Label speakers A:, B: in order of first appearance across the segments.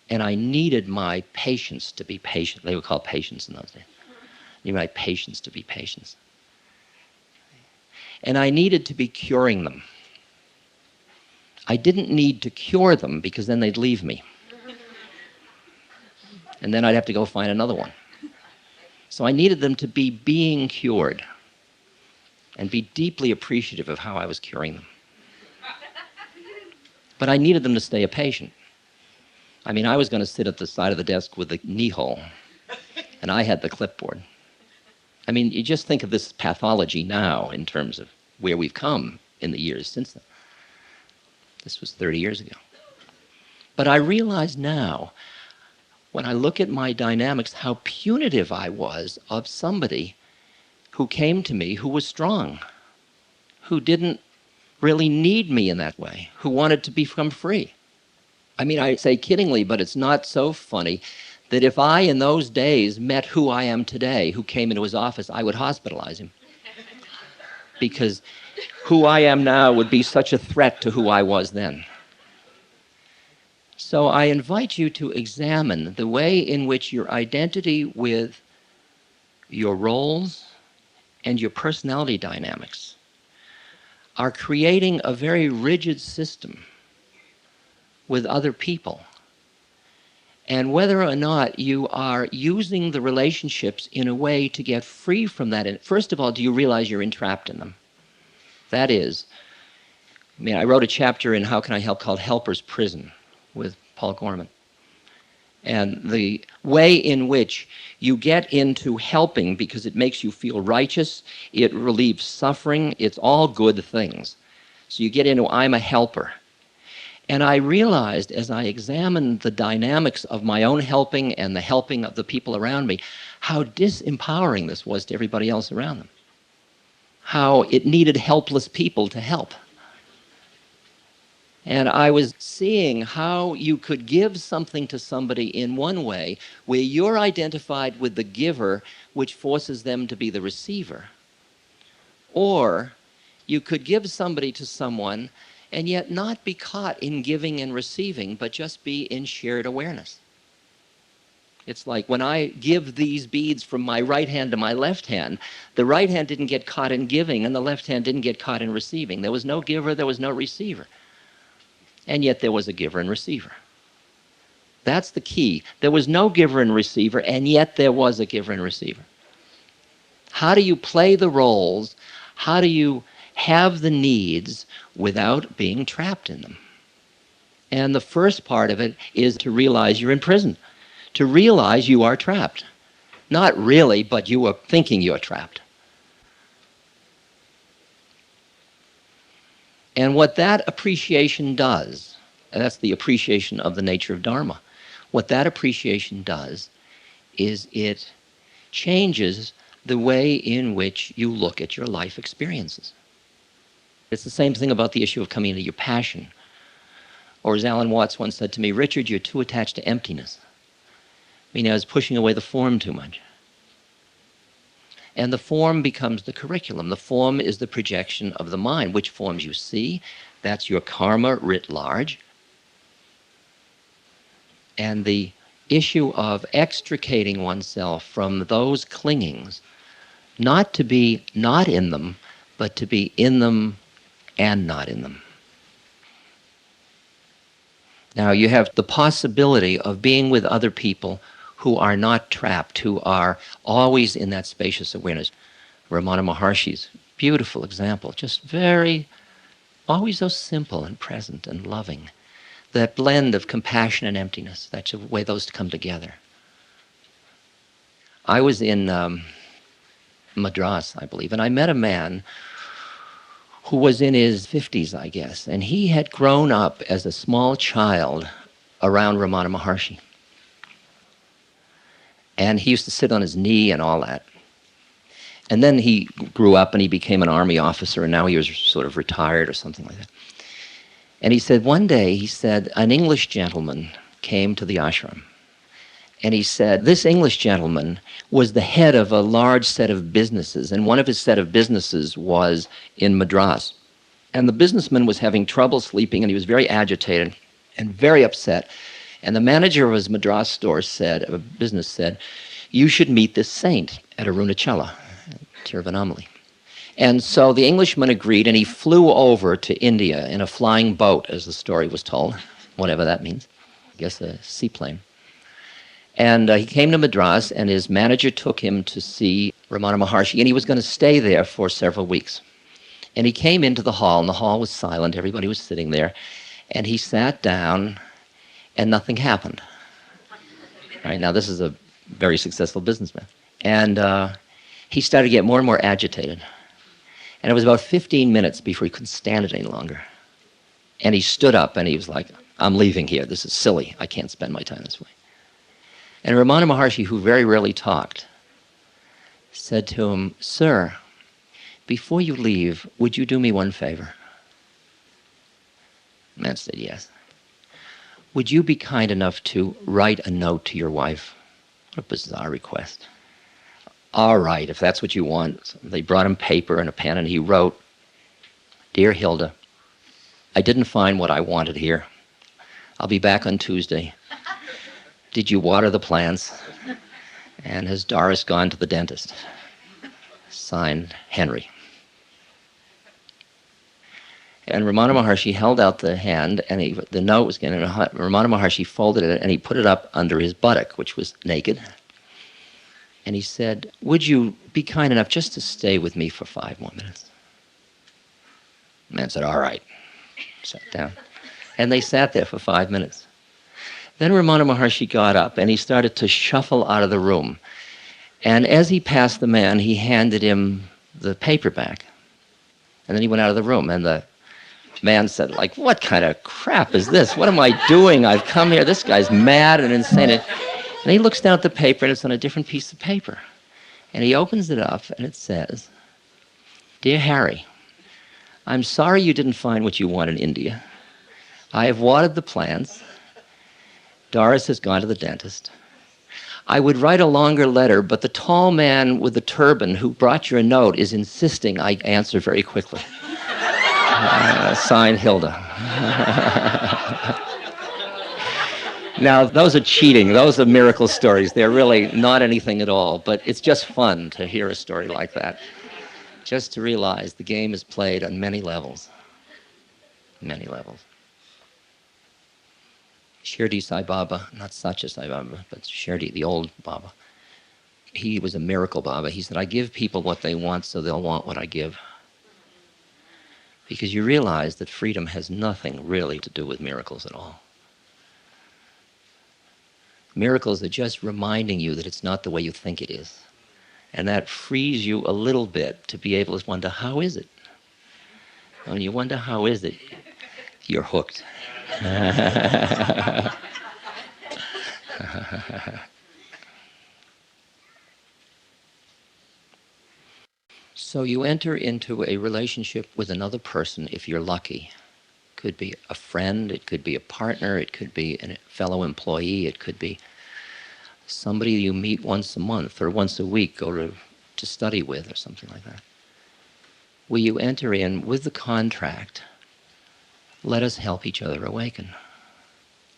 A: And I needed my patients to be patient. They were called patients in those days. I needed my patients to be patients. And I needed to be curing them. I didn't need to cure them because then they'd leave me. And then I'd have to go find another one. So I needed them to be being cured and be deeply appreciative of how I was curing them. But I needed them to stay a patient. I mean, I was going to sit at the side of the desk with the knee hole, and I had the clipboard. I mean, you just think of this pathology now in terms of where we've come in the years since then. This was 30 years ago. But I realize now, when I look at my dynamics, how punitive I was of somebody who came to me who was strong, who didn't really need me in that way, who wanted to become free. I mean, I say kiddingly, but it's not so funny that if I, in those days, met who I am today, who came into his office, I would hospitalize him. Because who I am now would be such a threat to who I was then. So I invite you to examine the way in which your identity with your roles and your personality dynamics are creating a very rigid system with other people, and whether or not you are using the relationships in a way to get free from that. First of all, do you realize you're entrapped in them? That is, I mean, I wrote a chapter in How Can I Help called Helper's Prison with Paul Gorman. And the way in which you get into helping because it makes you feel righteous, it relieves suffering, it's all good things. So you get into, I'm a helper. And I realized as I examined the dynamics of my own helping and the helping of the people around me, how disempowering this was to everybody else around them. How it needed helpless people to help. And I was seeing how you could give something to somebody in one way where you're identified with the giver, which forces them to be the receiver. Or you could give somebody to someone and yet not be caught in giving and receiving, but just be in shared awareness. It's like when I give these beads from my right hand to my left hand, the right hand didn't get caught in giving and the left hand didn't get caught in receiving. There was no giver, there was no receiver. And yet there was a giver and receiver. That's the key. There was no giver and receiver, and yet there was a giver and receiver. How do you play the roles? How do you have the needs without being trapped in them? And the first part of it is to realize you're in prison, to realize you are trapped. Not really, but you are thinking you're trapped. And what that appreciation does, and that's the appreciation of the nature of Dharma, what that appreciation does is it changes the way in which you look at your life experiences. It's the same thing about the issue of coming into your passion. Or as Alan Watts once said to me, Richard, you're too attached to emptiness. Meaning I was pushing away the form too much. And the form becomes the curriculum. The form is the projection of the mind. Which forms you see, that's your karma writ large. And the issue of extricating oneself from those clingings, not to be not in them, but to be in them and not in them. Now you have the possibility of being with other people who are not trapped, who are always in that spacious awareness. Ramana Maharshi's beautiful example, just very, always so simple and present and loving. That blend of compassion and emptiness, that's the way those come together. I was in Madras, I believe, and I met a man who was in his 50s, I guess, and he had grown up as a small child around Ramana Maharshi. And he used to sit on his knee and all that. And then he grew up and he became an army officer, and now he was sort of retired or something like that. And he said, one day, he said, an English gentleman came to the ashram. And he said, this English gentleman was the head of a large set of businesses, and one of his set of businesses was in Madras. And the businessman was having trouble sleeping, and he was very agitated and very upset. And the manager of his Madras store said, of a business said, you should meet this saint at Arunachala, Tiruvannamalai. And so the Englishman agreed, and he flew over to India in a flying boat, as the story was told, whatever that means. I guess a seaplane. And he came to Madras, and his manager took him to see Ramana Maharshi, and he was going to stay there for several weeks. And he came into the hall, and the hall was silent. Everybody was sitting there. And he sat down, and nothing happened. Right? Now, this is a very successful businessman. And he started to get more and more agitated. And it was about 15 minutes before he couldn't stand it any longer. And he stood up, and he was like, I'm leaving here. This is silly. I can't spend my time this way. And Ramana Maharshi, who very rarely talked, said to him, Sir, before you leave, would you do me one favor? The man said, yes. Would you be kind enough to write a note to your wife? What a bizarre request. All right, if that's what you want. So they brought him paper and a pen, and he wrote, Dear Hilda, I didn't find what I wanted here. I'll be back on Tuesday. Did you water the plants? And has Doris gone to the dentist? Signed, Henry. And Ramana Maharshi held out the hand, and the note was getting, Ramana Maharshi folded it, and he put it up under his buttock, which was naked. And he said, would you be kind enough just to stay with me for 5 more minutes? The man said, all right. Sat down. And they sat there for 5 minutes. Then Ramana Maharshi got up, and he started to shuffle out of the room. And as he passed the man, he handed him the paperback. And then he went out of the room, and the man said, like, what kind of crap is this? What am I doing? I've come here. This guy's mad and insane. And he looks down at the paper, and it's on a different piece of paper. And he opens it up, and it says, Dear Harry, I'm sorry you didn't find what you want in India. I have watered the plants. Doris has gone to the dentist. I would write a longer letter, but the tall man with the turban who brought you a note is insisting I answer very quickly. Signed, Hilda. Now, those are cheating. Those are miracle stories. They're really not anything at all, but it's just fun to hear a story like that. Just to realize the game is played on many levels. Many levels. Shirdi Sai Baba, not Satya Sai Baba, but Shirdi, the old Baba. He was a miracle Baba. He said, I give people what they want so they'll want what I give. Because you realize that freedom has nothing really to do with miracles at all. Miracles are just reminding you that it's not the way you think it is. And that frees you a little bit to be able to wonder, how is it? When you wonder how is it, you're hooked. So you enter into a relationship with another person if you're lucky. It could be a friend, it could be a partner, it could be a fellow employee, it could be somebody you meet once a month or once a week, go to study with or something like that. Will you enter in with the contract, let us help each other awaken.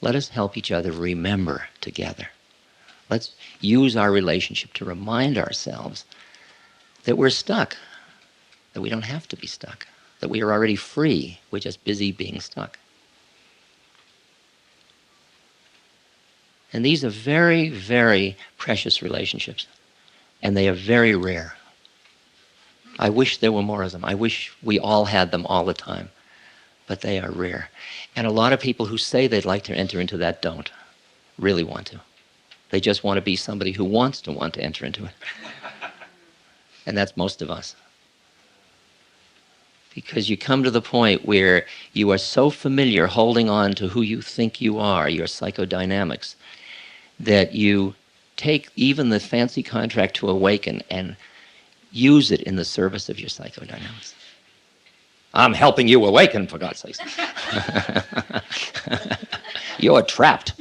A: Let us help each other remember together. Let's use our relationship to remind ourselves that we're stuck, that we don't have to be stuck, that we are already free, we're just busy being stuck. And these are very, very precious relationships, and they are very rare. I wish there were more of them. I wish we all had them all the time, but they are rare. And a lot of people who say they'd like to enter into that don't really want to. They just want to be somebody who wants to want to enter into it. And that's most of us. Because you come to the point where you are so familiar holding on to who you think you are, your psychodynamics, that you take even the fancy contract to awaken and use it in the service of your psychodynamics. I'm helping you awaken, for God's sakes. You're trapped,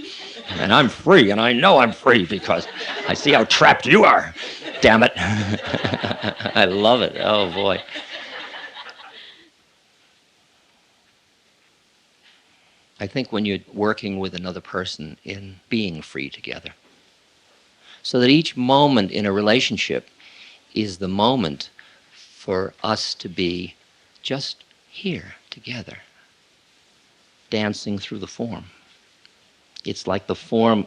A: and I'm free, and I know I'm free because I see how trapped you are. Damn it. I love it. Oh, boy. I think when you're working with another person in being free together. So that each moment in a relationship is the moment for us to be just here together, dancing through the form. It's like the form